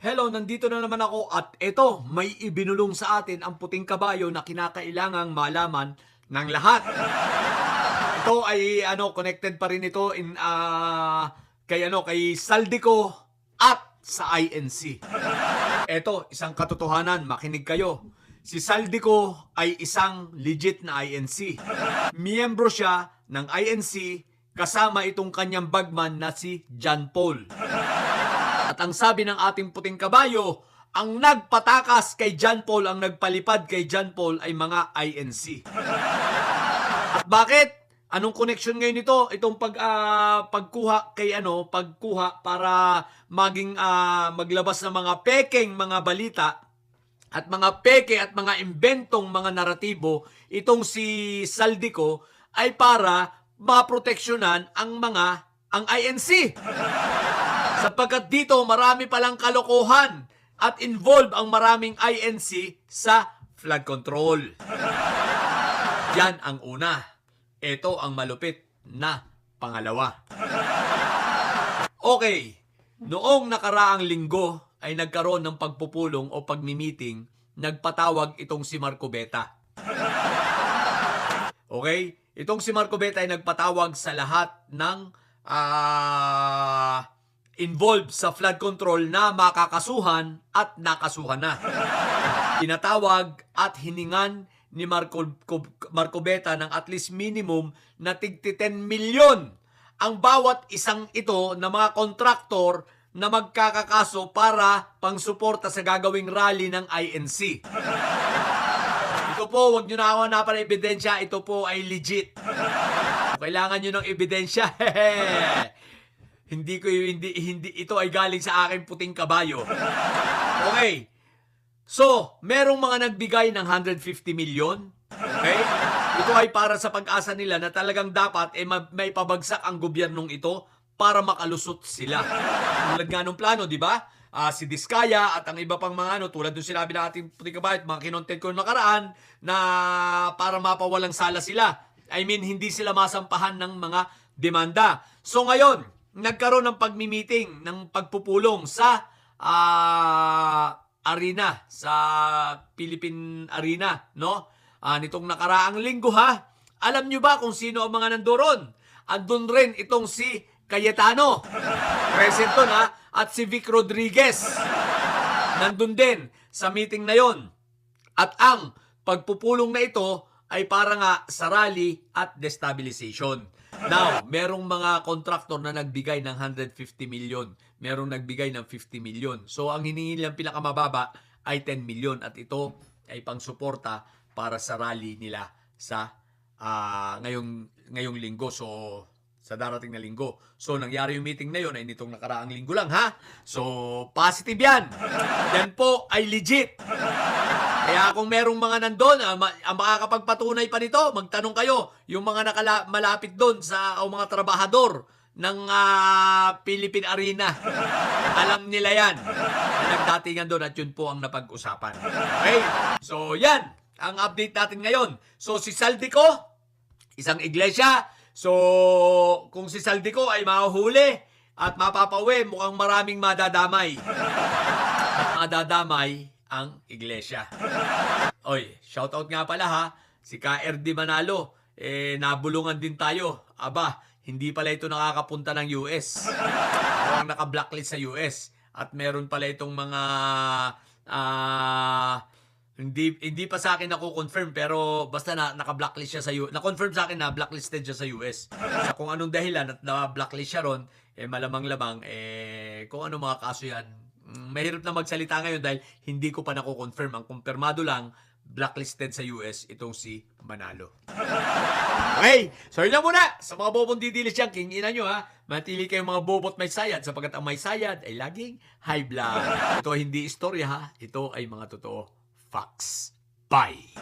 Hello, nandito na naman ako at ito, may ibinulong sa atin ang puting kabayo na kinakailangang malaman ng lahat. Ito ay connected pa rin ito kay Saldico at sa INC. Ito, isang katotohanan, makinig kayo. Si Saldico ay isang legit na INC. Miyembro siya ng INC kasama itong kanyang bagman na si John Paul. At ang sabi ng ating puting kabayo, ang nagpatakas kay John Paul, ang nagpalipad kay John Paul ay mga INC. At bakit? Anong connection ngayon nito? Itong pagkuha para maglabas ng mga pekeng mga balita at mga peke at mga imbentong mga naratibo, itong si Saldico ay para maproteksyonan ang INC. Sapagkat dito marami palang kalokohan at involved ang maraming INC sa flood control. Yan ang una. Ito ang malupit na pangalawa. Okay, noong nakaraang linggo ay nagkaroon ng pagpupulong o pagmimiting, nagpatawag itong si Marcobeta. Okay, itong si Marcobeta ay nagpatawag sa lahat ng involved sa flood control na makakasuhan at nakasuhan na. Tinatawag at hiningan ni Marcobeta ng at least minimum na tig 10 milyon ang bawat isang ito na mga kontraktor na magkakakaso para pangsuporta sa gagawing rally ng INC. Ito po, wag nyo na hanapan ng ebidensya, ito po ay legit. Kailangan nyo ng ebidensya. Hindi ito ay galing sa aking puting kabayo. Okay. So, merong mga nagbigay ng 150 milyon. Okay? Ito ay para sa pag-asa nila na talagang dapat may pabagsak ang gobyernong ito para makalusot sila. Tulad nga nung plano, di ba? Si Diskaya at ang iba pang mga tulad nung sinabi ng ating puting kabayo, mga kinontent ko nakaraan na para mapawalang sala sila. I mean, hindi sila masampahan ng mga demanda. So ngayon, nagkaroon ng pagmi-meeting, ng pagpupulong sa arena, sa Philippine Arena, no? Nitong nakaraang linggo ha. Alam nyo ba kung sino ang mga nandoon? Andun rin itong si Cayetano, present doon ha, at si Vic Rodriguez. Nandun din sa meeting na yon. At ang pagpupulong na ito ay para nga sa rally at destabilization. Now, merong mga contractor na nagbigay ng 150 million. Merong nagbigay ng 50 million. So, ang hiningi nilang pinakamababa ay 10 million. At ito ay pangsuporta para sa rally nila sa ngayong linggo. So, sa darating na linggo. So, nangyari yung meeting na yun ay nitong nakaraang linggo lang, ha? So, positive yan. Yan po ay legit. Kaya kung merong mga nandun, makakapagpatunay pa nito, magtanong kayo, yung mga malapit doon o mga trabahador ng Philippine Arena. Alam nila yan na nagdatingan doon at yun po ang napag-usapan. Okay? So, yan ang update natin ngayon. So, si Saldico, isang iglesia. So, kung si Saldico ay mahuhuli at mapapauwi, mukhang maraming madadamay. At madadamay ang iglesia. Oy, shoutout nga pala ha, si KRD Manalo, nabulungan din tayo. Aba, hindi pala ito nakakapunta ng US. O ang naka-blacklist sa US. At meron pala itong mga hindi pa sa akin nako-confirm, pero basta naka-blacklist siya sa US. Na-confirm sa akin na blacklisted siya sa US. Sa kung anong dahilan at na-blacklist siya ron, malamang-lamang kung ano mga kaso yan. Mahirap na magsalita ngayon dahil hindi ko pa nako-confirm. Ang kumpirmado lang, blacklisted sa US itong si Manalo. Okay, so yun lang muna. Sa mga bobong didilis dyan, kinginan nyo ha. Matili kayong mga bobot may sayad sapagkat ang may sayad ay laging high blood. Ito hindi istorya ha. Ito ay mga totoo facts. Bye!